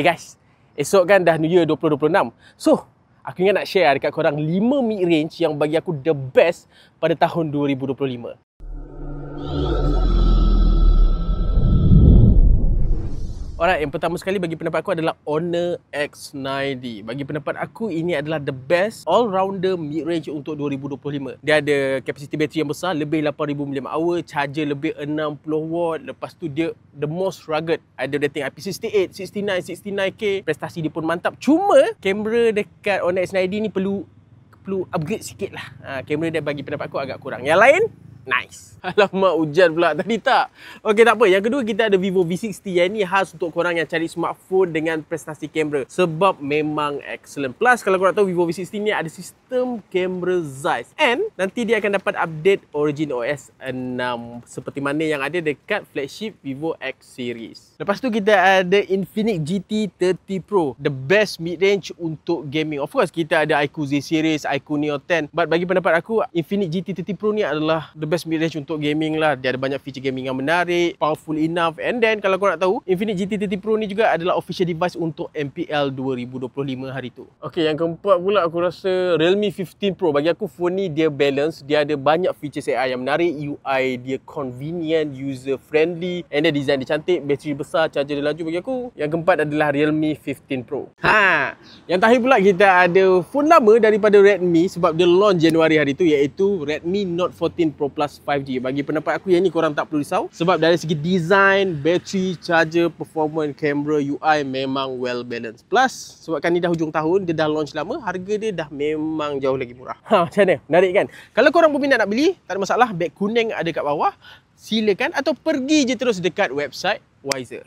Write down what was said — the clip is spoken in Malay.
Guys, esok kan dah New Year 2026. So, aku ingat nak share dekat korang 5 mid-range yang bagi aku the best pada tahun 2025. Alright, yang pertama sekali bagi pendapat aku adalah Honor X90. Bagi pendapat aku, ini adalah the best all-rounder mid-range untuk 2025. Dia ada kapasiti bateri yang besar, lebih 8000 mAh, charger lebih 60W. Lepas tu dia the most rugged. Ada rating IP68, 69, 69K. Prestasi dia pun mantap. Cuma, kamera dekat Honor X90 ni perlu upgrade sikit lah. Kamera dia bagi pendapat aku agak kurang. Yang lain, nice. Alamak, hujan pula tadi tak. Okey, tak apa. Yang kedua, kita ada Vivo V60. Yang ni khas untuk korang yang cari smartphone dengan prestasi kamera. Sebab memang excellent. Plus, kalau korang tahu Vivo V60 ni ada sistem kamera Zeiss. And nanti dia akan dapat update Origin OS 6. Seperti mana yang ada dekat flagship Vivo X series. Lepas tu, kita ada Infinix GT 30 Pro. The best mid-range untuk gaming. Of course, kita ada iQOO Z series, iQOO Neo 10. But bagi pendapat aku, Infinix GT 30 Pro ni adalah the best mid-range untuk gaming lah. Dia ada banyak feature gaming yang menarik, powerful enough. And then kalau korang nak tahu, Infinix GT 30 Pro ni juga adalah official device untuk MPL 2025 hari tu. Okey, yang keempat pula aku rasa Realme 15 Pro. Bagi aku phone ni dia balance, dia ada banyak features AI yang menarik, UI dia convenient, user friendly, and then design dia cantik, bateri besar, charger dia laju. Bagi aku, yang keempat adalah Realme 15 Pro. Yang terakhir pula kita ada phone lama daripada Redmi sebab dia launch Januari hari tu, iaitu Redmi Note 14 Pro Plus 5G. Bagi pendapat aku, yang ni korang tak perlu risau sebab dari segi design, bateri, charger, performance, kamera, UI memang well balanced. Plus, sebabkan ni dah hujung tahun, dia dah launch lama, harga dia dah memang jauh lagi murah. Macam mana? Menarik kan? Kalau korang berminat nak beli, tak ada masalah, beg kuning ada kat bawah. Silakan, atau pergi je terus dekat website Wiser.